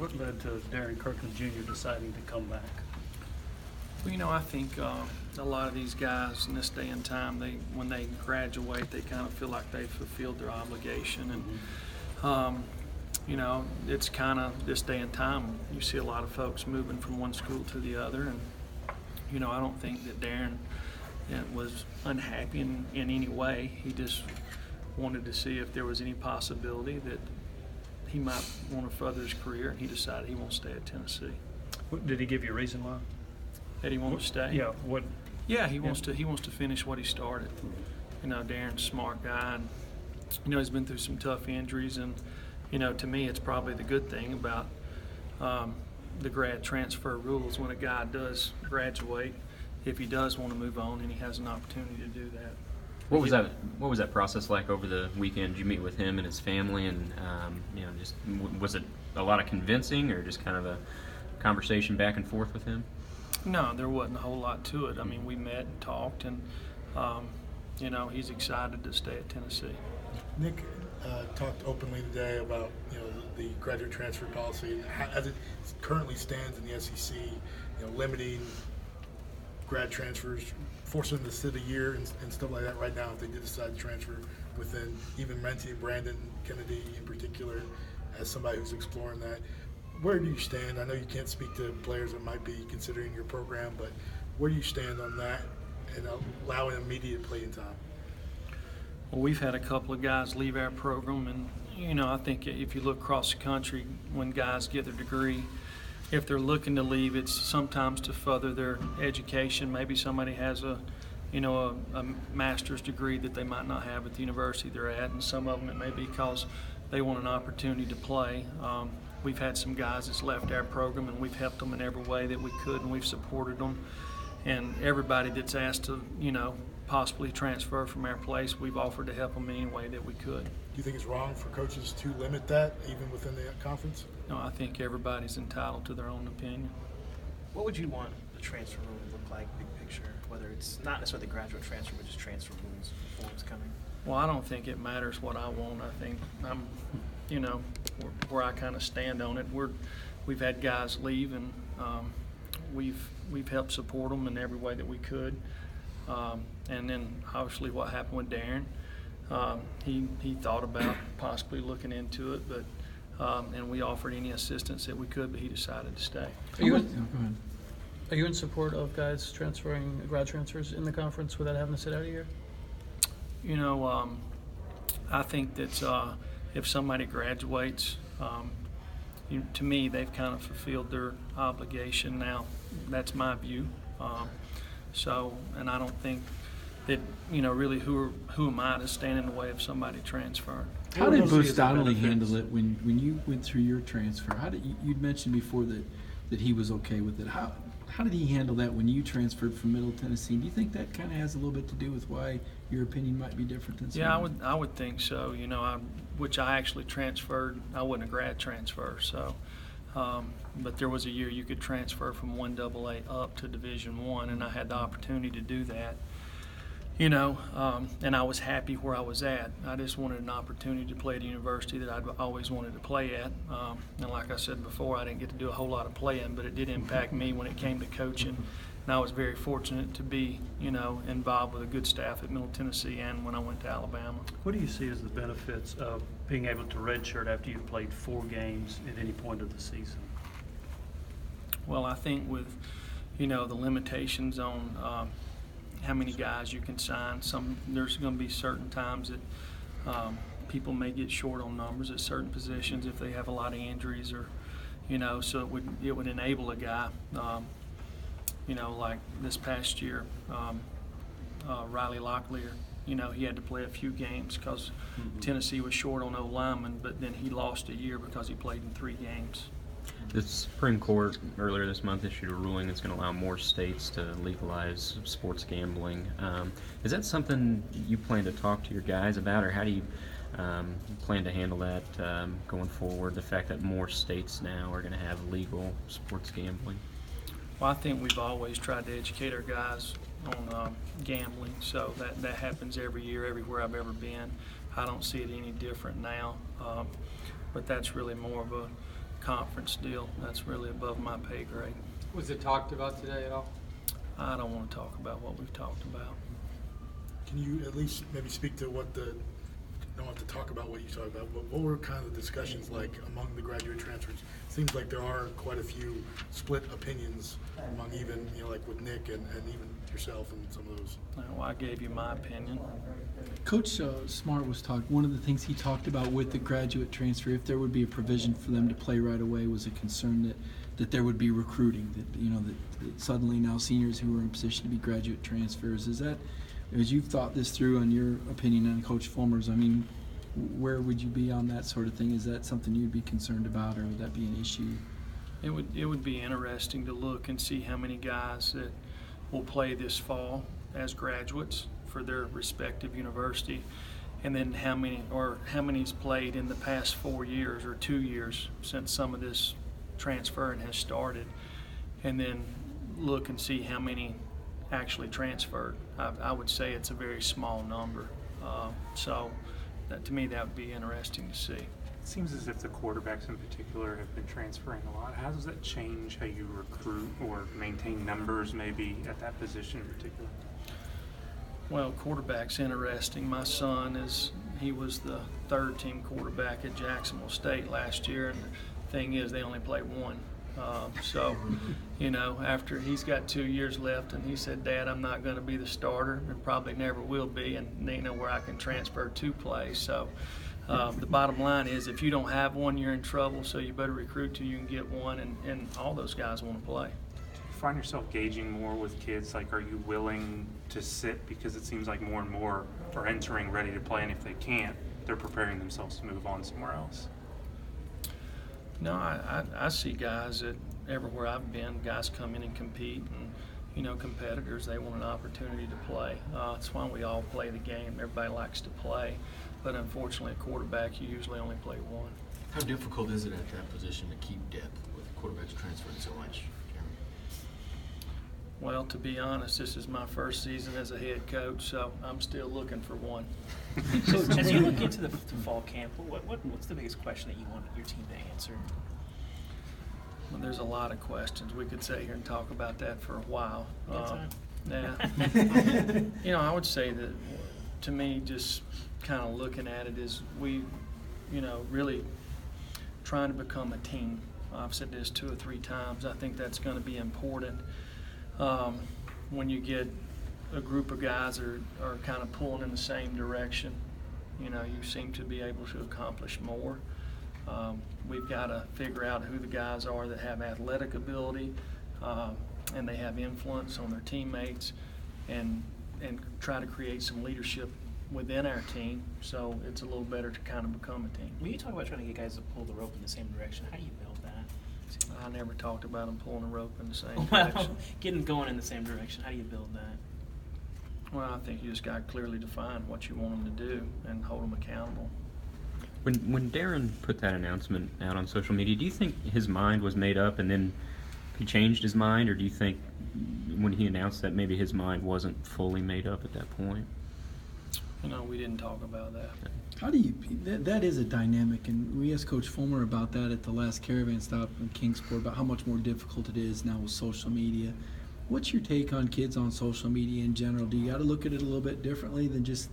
What led to Darren Kirkland Jr. deciding to come back? Well, I think a lot of these guys in this day and time, when they graduate, they kind of feel like they've fulfilled their obligation. And, it's kind of this day and time, you see a lot of folks moving from one school to the other. And, I don't think that Darren was unhappy in any way. He just wanted to see if there was any possibility that he might want to further his career, and he decided he wants to stay at Tennessee. Did he give you a reason why? That he wanted to stay? Yeah. What? Yeah, he wants to finish what he started. Darren's a smart guy, and he's been through some tough injuries, and to me, it's probably the good thing about the grad transfer rules. When a guy does graduate, if he does want to move on, and he has an opportunity to do that. What was that process like over the weekend? Did you meet with him and his family, and was it a lot of convincing, or just kind of a conversation back and forth with him? No, there wasn't a whole lot to it. I mean, we met and talked, and he's excited to stay at Tennessee. Nick talked openly today about the graduate transfer policy as it currently stands in the SEC, limiting grad transfers, forcing them to sit a year and stuff like that right now if they did decide to transfer within, even mentioning Brandon Kennedy in particular as somebody who's exploring that. Where do you stand? I know you can't speak to players that might be considering your program, but where do you stand on that and allowing immediate playing time? Well, we've had a couple of guys leave our program, and I think if you look across the country, when guys get their degree, if they're looking to leave, it's sometimes to further their education. Maybe somebody has a master's degree that they might not have at the university they're at, and some of them it may be because they want an opportunity to play. We've had some guys that's left our program, and we've helped them in every way that we could, and we've supported them. And everybody that's asked to, possibly transfer from our place, we've offered to help them in any way that we could. Do you think it's wrong for coaches to limit that, even within the conference? No, I think everybody's entitled to their own opinion. What would you want the transfer rule to look like, big picture? Whether it's not necessarily the graduate transfer, but just transfer rules, reforms coming? Well, I don't think it matters what I want. I think I'm, where I kind of stand on it. We've had guys leave, and we've helped support them in every way that we could. And then obviously what happened with Darren, he thought about possibly looking into it, but and we offered any assistance that we could, but he decided to stay. Are you in support of guys transferring, grad transfers in the conference without having to sit out a year? I think that if somebody graduates, to me, they've kind of fulfilled their obligation now. That's my view. And I don't think that, really who am I to stand in the way of somebody transferring. How did Bruce Donnelly handle it when you went through your transfer? You'd mentioned before that he was okay with it. How did he handle that when you transferred from Middle Tennessee? Do you think that kind of has a little bit to do with why your opinion might be different than some? Yeah, I would think so. Which I actually transferred. I wasn't a grad transfer, so. But there was a year you could transfer from 1AA up to Division I, and I had the opportunity to do that. And I was happy where I was at. I just wanted an opportunity to play at a university that I'd always wanted to play at. And like I said before, I didn't get to do a whole lot of playing, but it did impact me when it came to coaching. And I was very fortunate to be, involved with a good staff at Middle Tennessee and when I went to Alabama. What do you see as the benefits of being able to redshirt after you've played 4 games at any point of the season? Well, I think with, the limitations on how many guys you can sign, there's going to be certain times that people may get short on numbers at certain positions if they have a lot of injuries, or, so it would enable a guy, like this past year, Riley Locklear, he had to play a few games because Tennessee was short on O-linemen, but then he lost a year because he played in 3 games. The Supreme Court earlier this month issued a ruling that's going to allow more states to legalize sports gambling. Is that something you plan to talk to your guys about, or how do you plan to handle that going forward, the fact that more states now are going to have legal sports gambling? Well, I think we've always tried to educate our guys on gambling, so that happens every year, everywhere I've ever been. I don't see it any different now, but that's really more of a conference deal. That's really above my pay grade. Was it talked about today at all? I don't want to talk about what we've talked about. Can you at least maybe speak to what the, don't have to talk about what you talked about, but what were kind of the discussions like among the graduate transfers? Seems like there are quite a few split opinions among even, like with Nick and even yourself and some of those. Well, I gave you my opinion. Coach Smart was talking. One of the things he talked about with the graduate transfer, if there would be a provision for them to play right away, was a concern that there would be recruiting. That suddenly now seniors who are in position to be graduate transfers. Is that, as you've thought this through, on your opinion on Coach Fulmer's? I mean, where would you be on that sort of thing? Is that something you'd be concerned about, or would that be an issue? It would be interesting to look and see how many guys that will play this fall as graduates for their respective university, and then how many's played in the past 4 years or 2 years since some of this transferring has started, and then look and see how many actually transferred. I would say it's a very small number. So that, to me, that would be interesting to see. It seems as if the quarterbacks in particular have been transferring a lot. How does that change how you recruit or maintain numbers maybe at that position in particular? Well, quarterback's interesting. My son he was the third team quarterback at Jacksonville State last year, and the thing is they only play one. So, after he's got 2 years left, and he said, "Dad, I'm not going to be the starter, and probably never will be, and where I can transfer to play." So, the bottom line is, if you don't have one, you're in trouble. So you better recruit till you can get one, and all those guys want to play. Do you find yourself gauging more with kids? Like, are you willing to sit because it seems like more and more are entering ready to play, and if they can't, they're preparing themselves to move on somewhere else? No, I see guys that everywhere I've been, guys come in and compete, and competitors, they want an opportunity to play. That's why we all play the game. Everybody likes to play, but unfortunately, a quarterback, you usually only play one. How difficult is it at that position to keep depth with quarterbacks transferring so much, Jeremy? Well, to be honest, this is my first season as a head coach, so I'm still looking for one. As you look into the fall camp, what's the biggest question that you want your team to answer? Well, there's a lot of questions. We could sit here and talk about that for a while. Yeah. I would say that, to me, just kind of looking at it is we, really trying to become a team. I've said this 2 or 3 times. I think that's going to be important. When you get a group of guys that are kind of pulling in the same direction, you seem to be able to accomplish more. We've got to figure out who the guys are that have athletic ability and they have influence on their teammates, and try to create some leadership within our team, so it's a little better to kind of become a team. When you talk about trying to get guys to pull the rope in the same direction, how do you build that? I never talked about them pulling a rope in the same Well, direction. getting going in the same direction, how do you build that? Well, I think you just got to clearly define what you want them to do and hold them accountable. When Darren put that announcement out on social media, do you think his mind was made up and then he changed his mind, or do you think when he announced that maybe his mind wasn't fully made up at that point? We didn't talk about that. How do you? That is a dynamic, and we asked Coach Fulmer about that at the last caravan stop in Kingsport about how much more difficult it is now with social media. What's your take on kids on social media in general? Do you got to look at it a little bit differently than just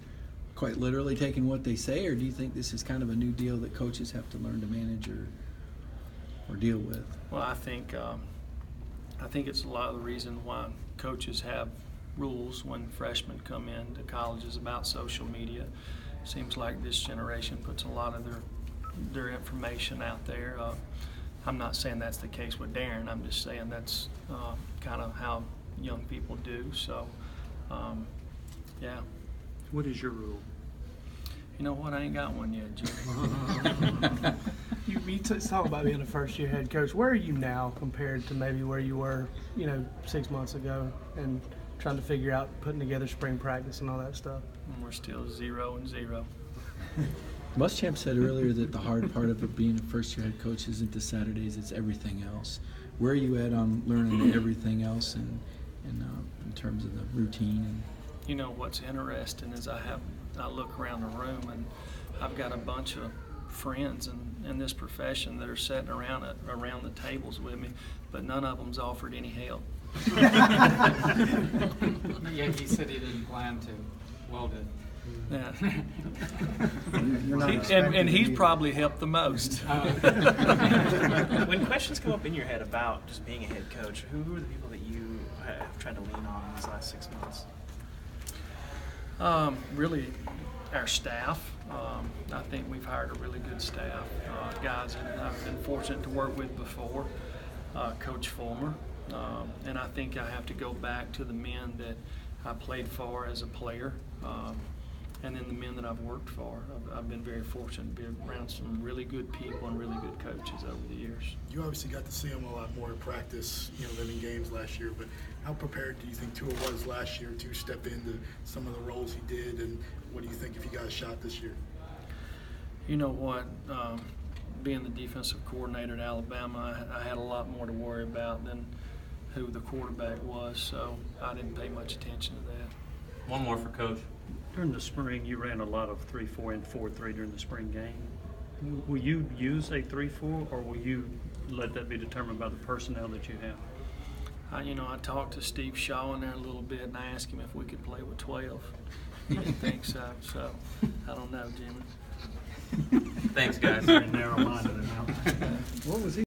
quite literally taking what they say, or do you think this is kind of a new deal that coaches have to learn to manage or deal with? Well, I think it's a lot of the reason why coaches have rules when freshmen come into colleges about social media. Seems like this generation puts a lot of their information out there. I'm not saying that's the case with Darren. I'm just saying that's kind of how young people do. So, yeah. What is your rule? You know what? I ain't got one yet, Jim. You talk about being a first-year head coach. Where are you now compared to maybe where you were, 6 months ago, and trying to figure out putting together spring practice and all that stuff? And we're still 0-0. Muschamp said earlier that the hard part of it being a first-year head coach isn't the Saturdays; it's everything else. Where are you at on learning everything else, and in terms of the routine? What's interesting is I look around the room and I've got a bunch of friends in this profession that are sitting around the tables with me, but none of them's offered any help. Yeah, he said he didn't plan to. Well done. Yeah. And he's probably helped the most. When questions come up in your head about just being a head coach, who are the people that you have tried to lean on in these last 6 months? Really, our staff. I think we've hired a really good staff, guys that I've been fortunate to work with before, Coach Fulmer. And I think I have to go back to the men that I played for as a player, and then the men that I've worked for. I've been very fortunate to be around some really good people and really good coaches over the years. You obviously got to see him a lot more in practice, than in games last year. But how prepared do you think Tua was last year to step into some of the roles he did, and what do you think if he got a shot this year? You know what? Being the defensive coordinator at Alabama, I had a lot more to worry about than who the quarterback was, so I didn't pay much attention to that. One more for Coach. During the spring, you ran a lot of 3-4 and 4-3 during the spring game. Will you use a 3-4, or will you let that be determined by the personnel that you have? I talked to Steve Shaw in there a little bit, and I asked him if we could play with 12. He didn't think so, so I don't know, Jimmy. Thanks, guys. Very narrow-minded. What was he?